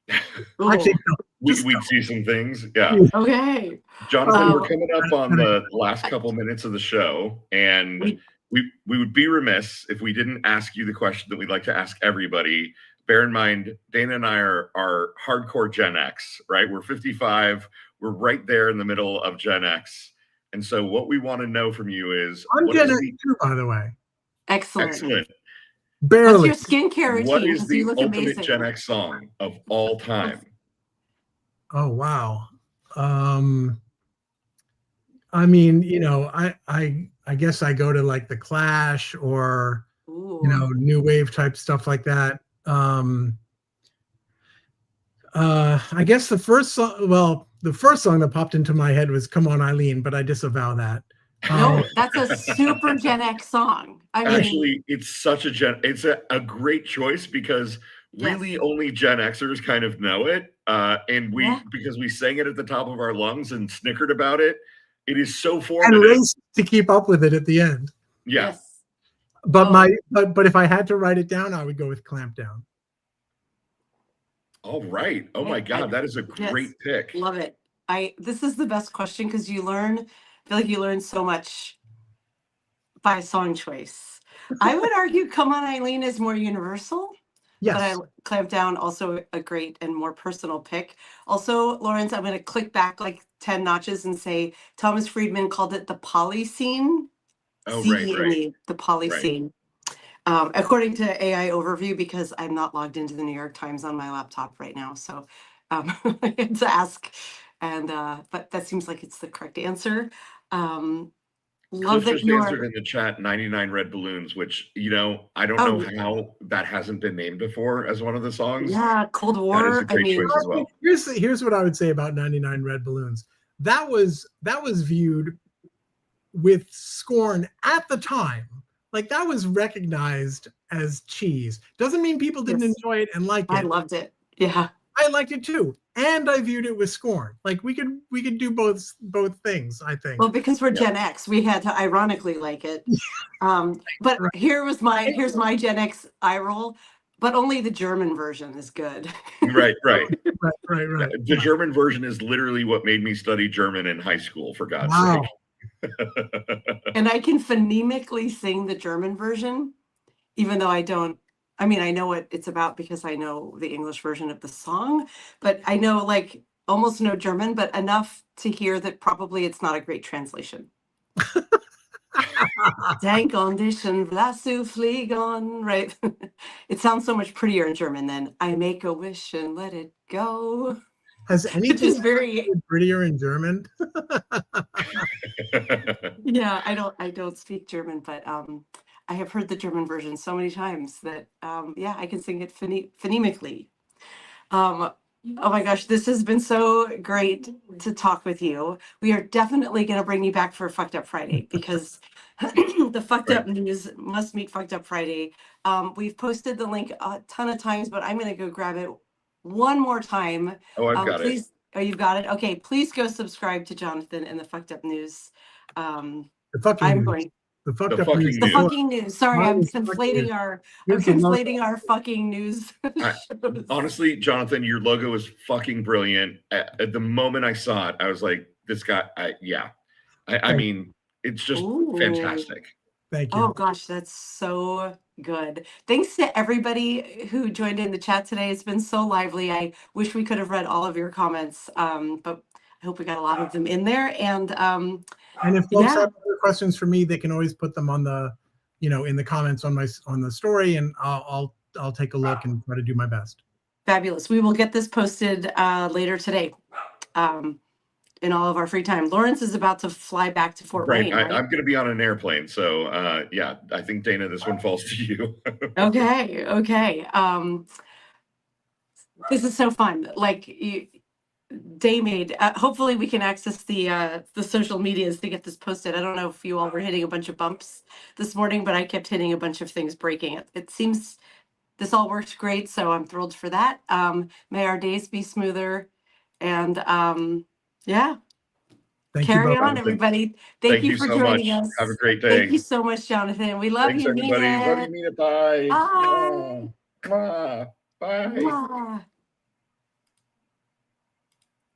actually, we'd see some things. Yeah. Okay. Jonathan, we're coming up on the last couple minutes of the show, and we would be remiss if we didn't ask you the question that we'd like to ask everybody. Bear in mind, Dana and I are hardcore Gen X, right? We're 55. We're right there in the middle of Gen X. And so what we want to know from you is I'm what Gen is X the too, by the way. Excellent. excellent. What's Barely. your skincare routine? What is Because you the look ultimate amazing. Gen X song of all time? Oh wow. I mean, I guess I go to like the Clash or Ooh. new wave type stuff like that. I guess the first song that popped into my head was "Come On, Eileen," but I disavow that. No, that's a super Gen X song. I mean, Actually, it's such a great choice because really yes. only Gen Xers kind of know it. And because we sang it at the top of our lungs and snickered about it, it is so And formative. raced to keep up with it at the end. Yeah. Yes. But but if I had to write it down, I would go with "Clamp Down." All right. Oh my God, that is a great pick. Love it. This is the best question because I feel like you learn so much by song choice. I would argue "Come On, Eileen" is more universal. Yes. But "Clamp Down" also a great and more personal pick. Also, Lawrence, I'm going to click back like 10 notches and say Thomas Friedman called it the Polyscene. Oh, right. The Polyscene. According to AI Overview, because I'm not logged into the New York Times on my laptop right now, so I had to ask. And but that seems like it's the correct answer. Love Cliff that just you answered are. in the chat 99 Red Balloons, which, I don't know how that hasn't been named before as one of the songs. Yeah, Cold War. That is a great choice as well. Here's what I would say about 99 Red Balloons. That was viewed with scorn at the time. Like that was recognized as cheese. Doesn't mean people didn't enjoy it and like it. I loved it. Yeah. I liked it too. And I viewed it with scorn. Like we could do both things, I think. Well, because we're Gen X, we had to ironically like it. But here's my Gen X eye roll, but only the German version is good. Right. The German version is literally what made me study German in high school, for God's sake. And I can phonemically sing the German version, even though I know what it's about because I know the English version of the song, but I know like almost no German, but enough to hear that probably it's not a great translation. Denk on dich und lass du fliegen, right? It sounds so much prettier in German than I make a wish and let it go. Has anything very prettier in German? Yeah, I don't speak German, but I have heard the German version so many times that I can sing it phonemically. Oh my gosh, this has been so great to talk with you. We are definitely going to bring you back for Fucked Up Friday because the Fucked Up News must meet Fucked Up Friday. We've posted the link a ton of times, but I'm going to go grab it one more time. Oh, I've got it. Oh, you've got it? Okay, please go subscribe to Jonathan and the Fucked Up News. The fucking news. Sorry, I'm conflating our fucking news. Honestly, Jonathan, your logo is fucking brilliant. At the moment I saw it, I was like, this guy, I mean, it's just fantastic. Thank you. Oh gosh, that's so good. Thanks to everybody who joined in the chat today. It's been so lively. I wish we could have read all of your comments, but I hope we got a lot of them in there. And if folks have other questions for me, they can always put them on the, in the comments on the story, and I'll take a look and try to do my best. Fabulous. We will get this posted later today. In all of our free time. Lawrence is about to fly back to Fort Wayne. Right? I'm going to be on an airplane. So, I think, Dana, this one falls to you. Okay. This is so fun. Like, day made. Hopefully we can access the social medias to get this posted. I don't know if you all were hitting a bunch of bumps this morning, but I kept hitting a bunch of things breaking. It seems this all works great, so I'm thrilled for that. May our days be smoother. And carry on, everybody. Thank you for joining us. Have a great day. Thank you so much, Jonathan. We love you. Everybody. Love you, Mina. Bye. Bye. Bye.